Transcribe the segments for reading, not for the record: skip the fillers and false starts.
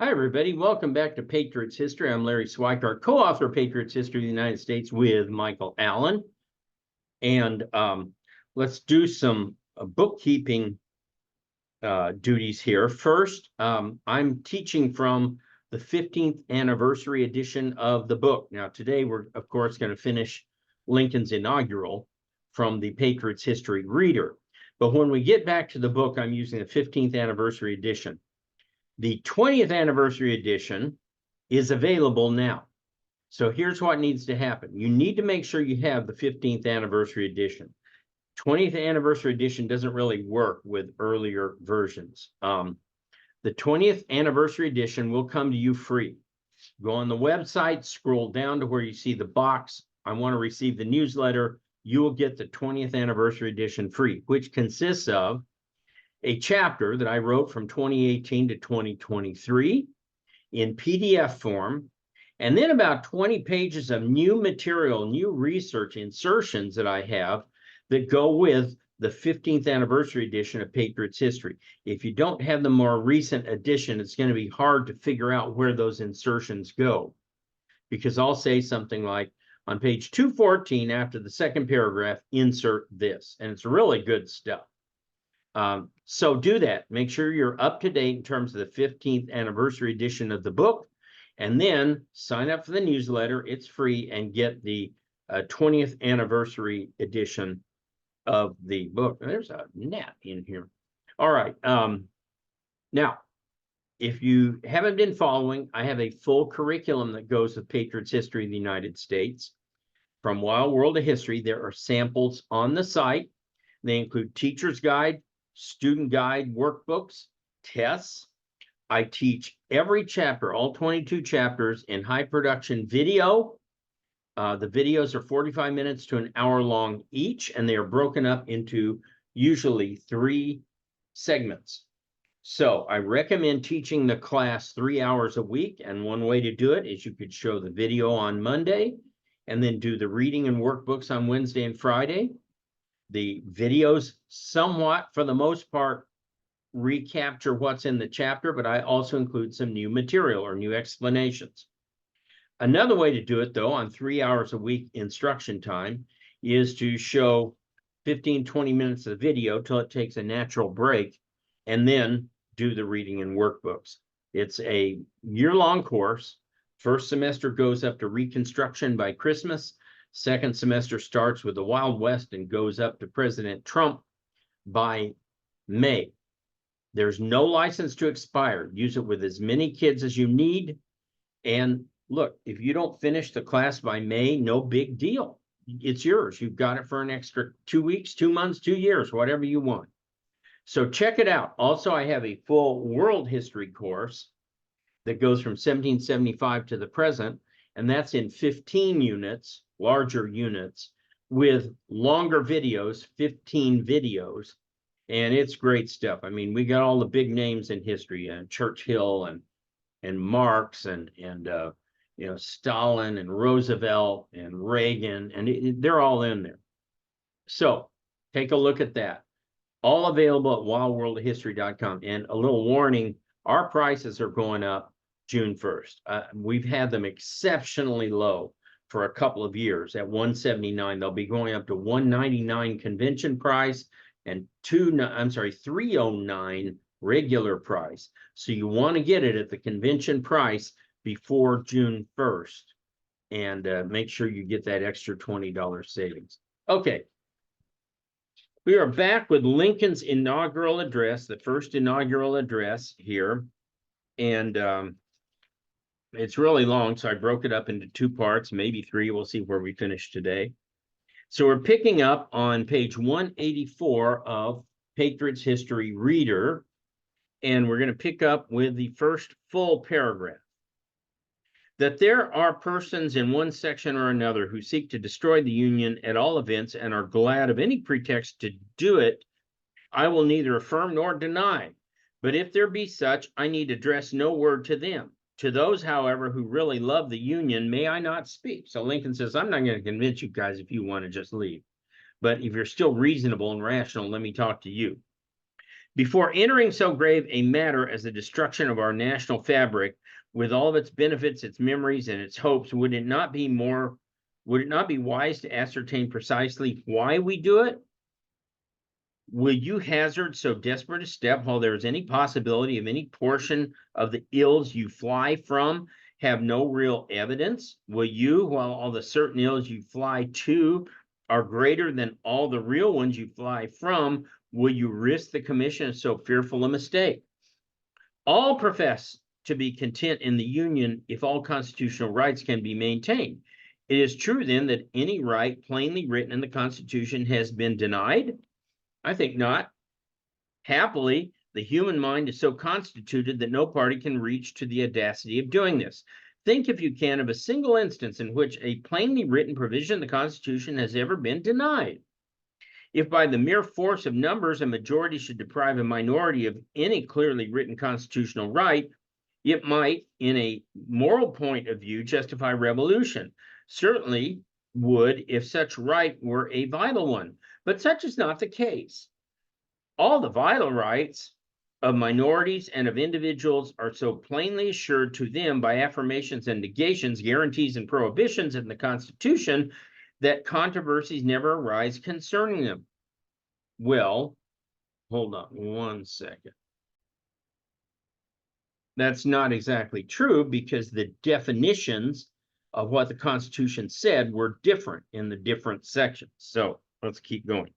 Hi, everybody. Welcome back to Patriots History. I'm Larry Swikart, co-author of Patriots History of the United States with Michael Allen. And let's do some bookkeeping duties here. First, I'm teaching from the 15th anniversary edition of the book. Now, today we're, of course, going to finish Lincoln's inaugural from the Patriots History Reader. But when we get back to the book, I'm using the 15th anniversary edition. The 20th anniversary edition is available now. So here's what needs to happen. You need to make sure you have the 15th anniversary edition. 20th anniversary edition doesn't really work with earlier versions. The 20th anniversary edition will come to you free. Go on the website, scroll down to where you see the box. I want to receive the newsletter. You will get the 20th anniversary edition free, which consists of a chapter that I wrote from 2018 to 2023 in PDF form, and then about 20 pages of new material, new research insertions that I have that go with the 15th anniversary edition of Patriots History. If you don't have the more recent edition, it's going to be hard to figure out where those insertions go, because I'll say something like, on page 214, after the second paragraph, insert this, and it's really good stuff. So do that. Make sure you're up to date in terms of the 15th anniversary edition of the book, and then sign up for the newsletter. It's free, and get the 20th anniversary edition of the book. There's a gnat in here. All right. Now, if you haven't been following, I have a full curriculum that goes with Patriots History of the United States. From Wild World of History, there are samples on the site. They include teacher's guide, student guide, workbooks, tests. I teach every chapter, all 22 chapters, in high production video. The videos are 45 minutes to an hour long each, and they are broken up into usually 3 segments. So I recommend teaching the class 3 hours a week, and one way to do it is you could show the video on Monday and then do the reading and workbooks on Wednesday and Friday. The videos somewhat, for the most part, recapture what's in the chapter, but I also include some new material or new explanations. Another way to do it, though, on 3 hours a week instruction time, is to show 15-20 minutes of video till it takes a natural break, and then do the reading and workbooks. It's a year-long course. First semester goes up to Reconstruction by Christmas. Second semester starts with the Wild West and goes up to President Trump by May. There's no license to expire. Use it with as many kids as you need. And look, if you don't finish the class by May, no big deal. It's yours. You've got it for an extra 2 weeks, 2 months, 2 years, whatever you want. So check it out. Also, I have a full world history course that goes from 1775 to the present, and that's in 15 units, larger units, with longer videos, 15 videos, and it's great stuff. I mean, we got all the big names in history, Churchill and Marx and you know, Stalin and Roosevelt and Reagan, and they're all in there. So take a look at that. All available at wildworldofhistory.com. And a little warning, our prices are going up June 1st. We've had them exceptionally low for a couple of years at $179. They'll be going up to $199 convention price and $309 regular price. So you want to get it at the convention price before June 1st, and make sure you get that extra $20 savings. Okay. We are back with Lincoln's inaugural address, the first inaugural address here. And it's really long, so I broke it up into 2 parts, maybe 3. We'll see where we finish today. So we're picking up on page 184 of Patriots History Reader, and we're going to pick up with the first full paragraph. That there are persons in one section or another who seek to destroy the Union at all events and are glad of any pretext to do it, I will neither affirm nor deny. But if there be such, I need address no word to them. To those, however, who really love the Union, may I not speak? So Lincoln says, I'm not going to convince you guys if you want to just leave. But if you're still reasonable and rational, let me talk to you. Before entering so grave a matter as the destruction of our national fabric, with all of its benefits, its memories, and its hopes, would it not be wise to ascertain precisely why we do it? Will you hazard so desperate a step while there is any possibility of any portion of the ills you fly from have no real evidence? Will you, while all the certain ills you fly to are greater than all the real ones you fly from, will you risk the commission of so fearful a mistake? All profess to be content in the Union if all constitutional rights can be maintained. It is true, then, that any right plainly written in the Constitution has been denied? I think not. Happily, the human mind is so constituted that no party can reach to the audacity of doing this. Think, if you can, of a single instance in which a plainly written provision of the Constitution has ever been denied. If by the mere force of numbers a majority should deprive a minority of any clearly written constitutional right, it might, in a moral point of view, justify revolution. Certainly would if such right were a vital one, but such is not the case. All the vital rights of minorities and of individuals are so plainly assured to them by affirmations and negations, guarantees and prohibitions in the Constitution that controversies never arise concerning them. Well, hold on one second. That's not exactly true, because the definitions of what the Constitution said were different in the different sections. So let's keep going.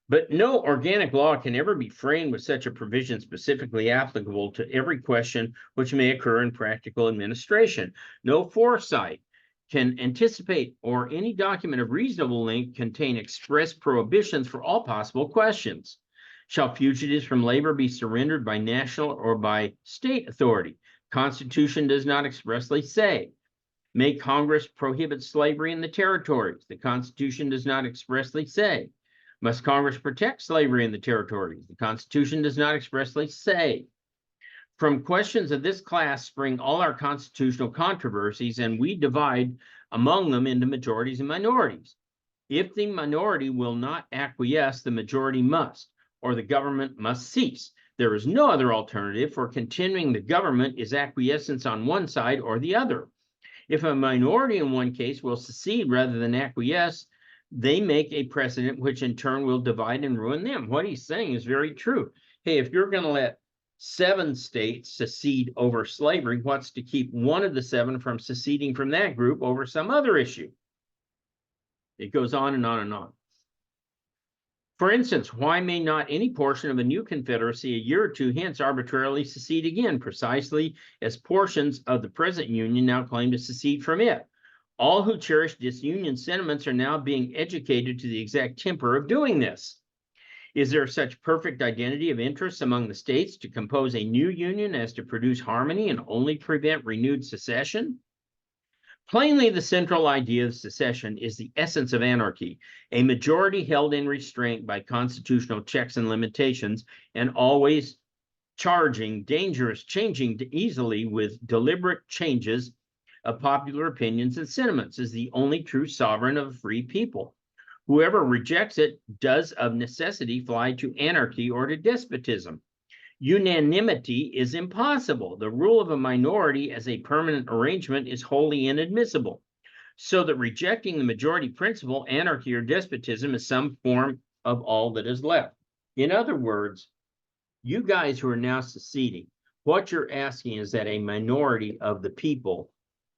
But no organic law can ever be framed with such a provision specifically applicable to every question which may occur in practical administration. No foresight can anticipate, or any document of reasonable length contain express prohibitions for all possible questions. Shall fugitives from labor be surrendered by national or by state authority? Constitution does not expressly say. May Congress prohibit slavery in the territories? The Constitution does not expressly say. Must Congress protect slavery in the territories? The Constitution does not expressly say. From questions of this class spring all our constitutional controversies, and we divide among them into majorities and minorities. If the minority will not acquiesce, the majority must, or the government must cease. There is no other alternative, for continuing the government is acquiescence on one side or the other. If a minority in one case will secede rather than acquiesce, they make a precedent which in turn will divide and ruin them. What he's saying is very true. Hey, if you're going to let 7 states secede over slavery, what's to keep one of the 7 from seceding from that group over some other issue? It goes on and on and on. For instance, why may not any portion of a new confederacy a year or two hence arbitrarily secede again, precisely as portions of the present union now claim to secede from it? All who cherish disunion sentiments are now being educated to the exact temper of doing this. Is there such perfect identity of interests among the states to compose a new union as to produce harmony and only prevent renewed secession? Plainly, the central idea of secession is the essence of anarchy, a majority held in restraint by constitutional checks and limitations, and always changing easily with deliberate changes of popular opinions and sentiments, is the only true sovereign of a free people. Whoever rejects it does of necessity fly to anarchy or to despotism. Unanimity is impossible. The rule of a minority as a permanent arrangement is wholly inadmissible. So that rejecting the majority principle, anarchy or despotism is some form of all that is left. In other words, you guys who are now seceding, what you're asking is that a minority of the people,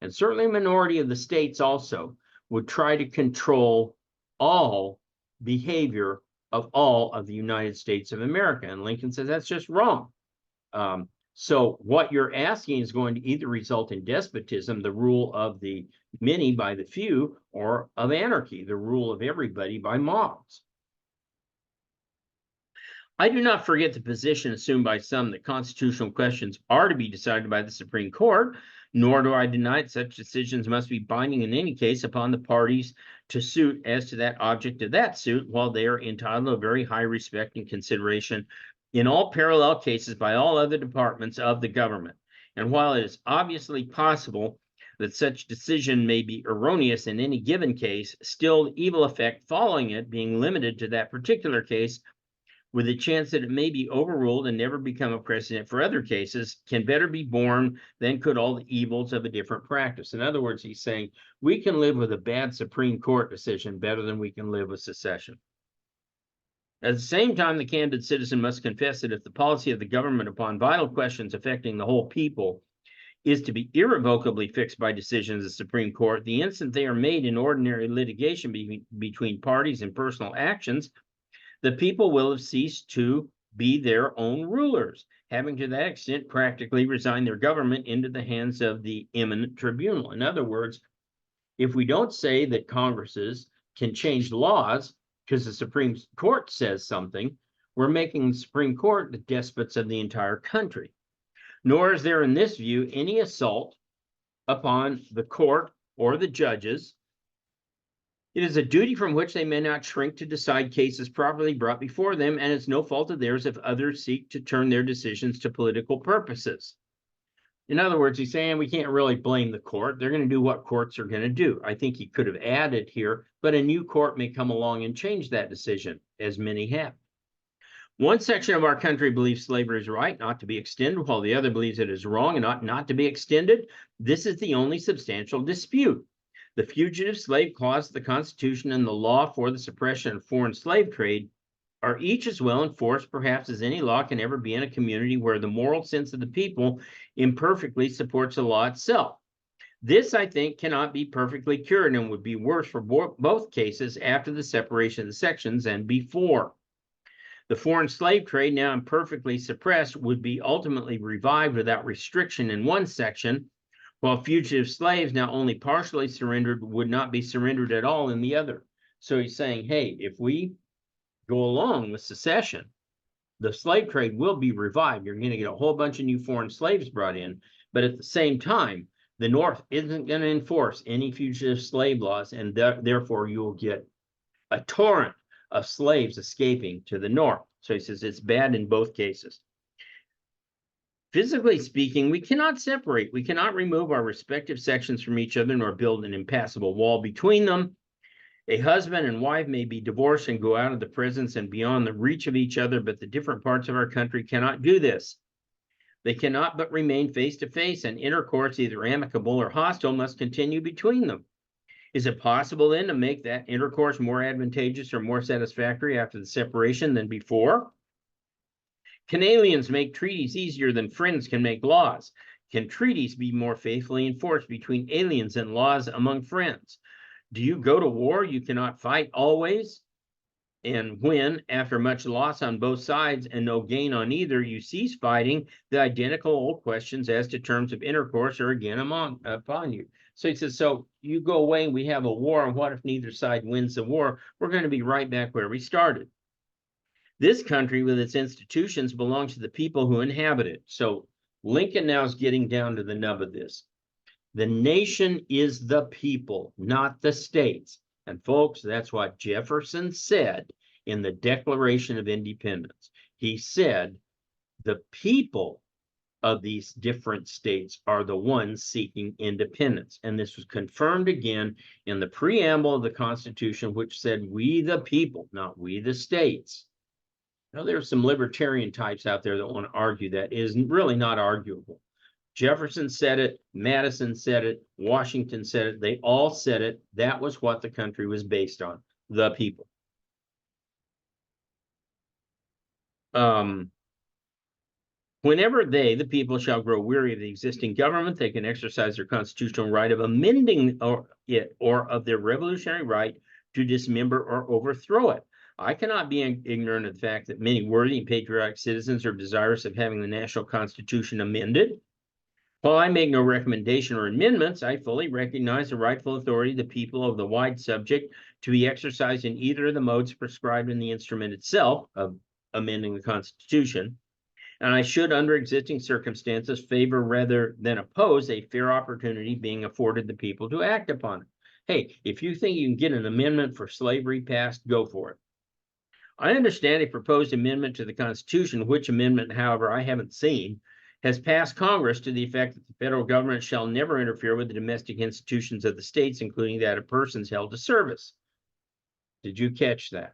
and certainly a minority of the states also, would try to control all behavior of all of the United States of America. And Lincoln says that's just wrong. So what you're asking is going to either result in despotism, the rule of the many by the few, or of anarchy, the rule of everybody by mobs. I do not forget the position assumed by some that constitutional questions are to be decided by the Supreme Court, nor do I deny that such decisions must be binding in any case upon the parties to suit as to that object of that suit, while they are entitled to a very high respect and consideration in all parallel cases by all other departments of the government. And while it is obviously possible that such decision may be erroneous in any given case, still the evil effect following it, being limited to that particular case, with the chance that it may be overruled and never become a precedent for other cases, can better be borne than could all the evils of a different practice. In other words, he's saying we can live with a bad Supreme Court decision better than we can live with secession. At the same time, the candid citizen must confess that if the policy of the government upon vital questions affecting the whole people is to be irrevocably fixed by decisions of the Supreme Court, the instant they are made in ordinary litigation between parties and personal actions, the people will have ceased to be their own rulers, having to that extent practically resigned their government into the hands of the eminent tribunal. In other words, if we don't say that Congresses can change laws because the Supreme Court says something, we're making the Supreme Court the despots of the entire country. Nor is there in this view any assault upon the court or the judges. It is a duty from which they may not shrink to decide cases properly brought before them, and it's no fault of theirs if others seek to turn their decisions to political purposes. In other words, he's saying we can't really blame the court. They're going to do what courts are going to do. I think he could have added here, but a new court may come along and change that decision, as many have. One section of our country believes slavery is right, not to be extended, while the other believes it is wrong and ought not to be extended. This is the only substantial dispute. The Fugitive Slave Clause of the Constitution and the law for the suppression of foreign slave trade are each as well enforced, perhaps, as any law can ever be in a community where the moral sense of the people imperfectly supports the law itself. This, I think, cannot be perfectly cured and would be worse for both cases after the separation of the sections and before. The foreign slave trade, now imperfectly suppressed, would be ultimately revived without restriction in one section, while fugitive slaves, now only partially surrendered, would not be surrendered at all in the other. So he's saying, hey, if we go along with secession, the slave trade will be revived. You're going to get a whole bunch of new foreign slaves brought in, but at the same time, the North isn't going to enforce any fugitive slave laws, and therefore you will get a torrent of slaves escaping to the North. So he says it's bad in both cases. Physically speaking, we cannot separate. We cannot remove our respective sections from each other, nor build an impassable wall between them. A husband and wife may be divorced and go out of the presence and beyond the reach of each other, but the different parts of our country cannot do this. They cannot but remain face to face, and intercourse, either amicable or hostile, must continue between them. Is it possible then to make that intercourse more advantageous or more satisfactory after the separation than before? Can aliens make treaties easier than friends can make laws? Can treaties be more faithfully enforced between aliens than laws among friends? Do you go to war you cannot fight always? And when, after much loss on both sides and no gain on either, you cease fighting, the identical old questions as to terms of intercourse are again upon you. So he says, so you go away and we have a war, and what if neither side wins the war? We're going to be right back where we started. This country with its institutions belongs to the people who inhabit it. So Lincoln now is getting down to the nub of this. The nation is the people, not the states. And folks, that's what Jefferson said in the Declaration of Independence. He said the people of these different states are the ones seeking independence. And this was confirmed again in the preamble of the Constitution, which said, we the people, not we the states. Now, there are some libertarian types out there that want to argue that. It is really not arguable. Jefferson said it, Madison said it, Washington said it, they all said it. That was what the country was based on, the people. Whenever they, the people, shall grow weary of the existing government, they can exercise their constitutional right of amending it, or of their revolutionary right to dismember or overthrow it. I cannot be ignorant of the fact that many worthy and patriotic citizens are desirous of having the national constitution amended. While I make no recommendation or amendments, I fully recognize the rightful authority of the people of the wide subject to be exercised in either of the modes prescribed in the instrument itself of amending the Constitution. And I should, under existing circumstances, favor rather than oppose a fair opportunity being afforded the people to act upon it. Hey, if you think you can get an amendment for slavery passed, go for it. I understand a proposed amendment to the Constitution, which amendment, however, I haven't seen, has passed Congress to the effect that the federal government shall never interfere with the domestic institutions of the states, including that of persons held to service. Did you catch that?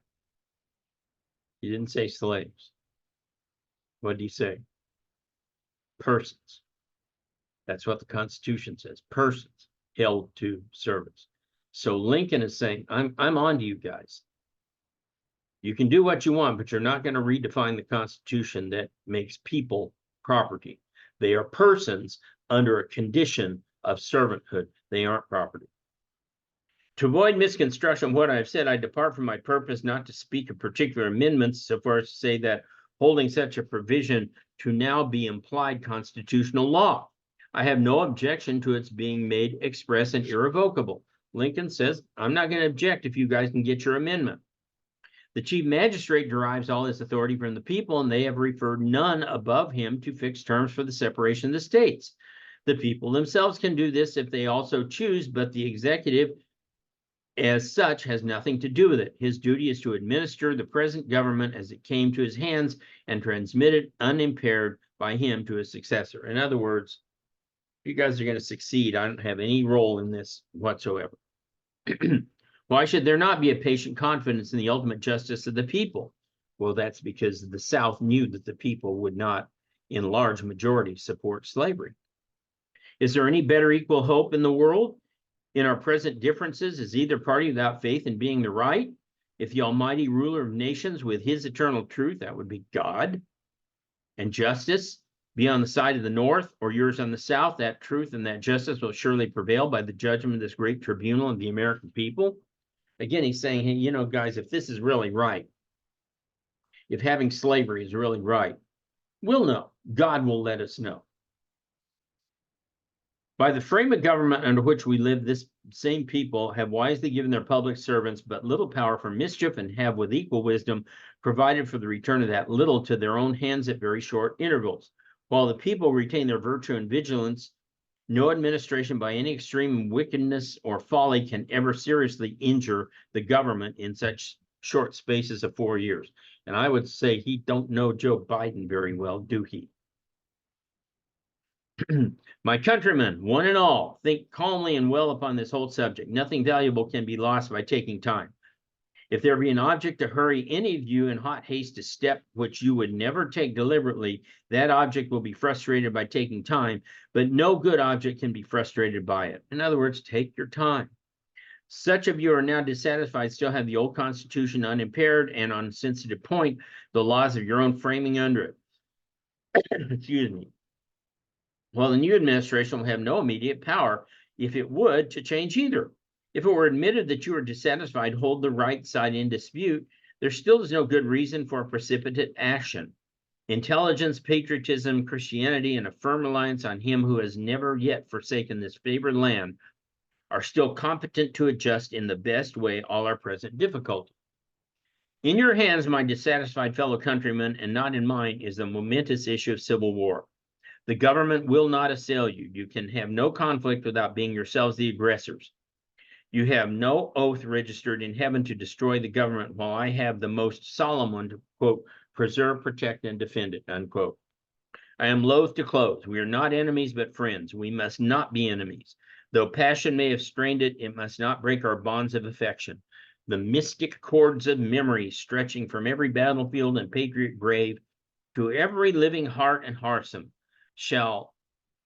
He didn't say slaves. What did he say? Persons. That's what the Constitution says. Persons held to service. So Lincoln is saying, I'm on to you guys. You can do what you want, but you're not going to redefine the Constitution that makes people property. They are persons under a condition of servanthood. They aren't property. To avoid misconstruction of what I've said, I depart from my purpose not to speak of particular amendments, so far as to say that holding such a provision to now be implied constitutional law. I have no objection to its being made express and irrevocable. Lincoln says, I'm not going to object if you guys can get your amendment. The chief magistrate derives all his authority from the people, and they have referred none above him to fix terms for the separation of the states. The people themselves can do this if they also choose, but the executive as such has nothing to do with it. His duty is to administer the present government as it came to his hands and transmit it unimpaired by him to his successor. In other words, if you guys are going to succeed, I don't have any role in this whatsoever. Why should there not be a patient confidence in the ultimate justice of the people? Well, that's because the South knew that the people would not, in large majority, support slavery. Is there any better equal hope in the world? In our present differences, is either party without faith in being the right? If the almighty ruler of nations with his eternal truth, that would be God, and justice be on the side of the North or yours on the South, that truth and that justice will surely prevail by the judgment of this great tribunal of the American people. Again, he's saying, hey, you know, guys, if this is really right, if having slavery is really right, we'll know. God will let us know. By the frame of government under which we live, this same people have wisely given their public servants but little power for mischief, and have with equal wisdom provided for the return of that little to their own hands at very short intervals. While the people retain their virtue and vigilance, no administration by any extreme wickedness or folly can ever seriously injure the government in such short spaces of 4 years. And I would say he don't know Joe Biden very well, do he? My countrymen, one and all, think calmly and well upon this whole subject. Nothing valuable can be lost by taking time. If there be an object to hurry any of you in hot haste to step which you would never take deliberately, that object will be frustrated by taking time, but no good object can be frustrated by it. In other words, take your time. Such of you are now dissatisfied, still have the old Constitution unimpaired, and on sensitive point, the laws of your own framing under it. Excuse me. Well, the new administration will have no immediate power, if it would, to change either. If it were admitted that you are dissatisfied, hold the right side in dispute, there still is no good reason for precipitate action. Intelligence, patriotism, Christianity, and a firm reliance on him who has never yet forsaken this favored land are still competent to adjust in the best way all our present difficulty. In your hands, my dissatisfied fellow countrymen, and not in mine, is the momentous issue of civil war. The government will not assail you. You can have no conflict without being yourselves the aggressors. You have no oath registered in heaven to destroy the government, while I have the most solemn one to, quote, preserve, protect, and defend it, unquote. I am loath to close. We are not enemies, but friends. We must not be enemies. Though passion may have strained it, it must not break our bonds of affection. The mystic cords of memory stretching from every battlefield and patriot grave to every living heart and hearthsome shall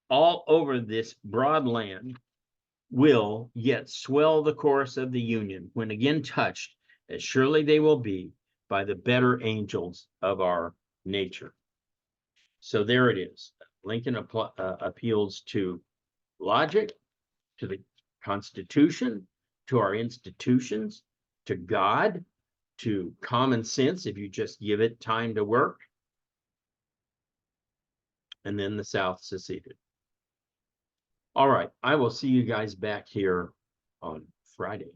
all over this broad land will yet swell the chorus of the Union when again touched, as surely they will be, by the better angels of our nature. So there it is. Lincoln appeals to logic, to the Constitution, to our institutions, to God, to common sense if you just give it time to work. And then the South seceded. All right, I will see you guys back here on Friday.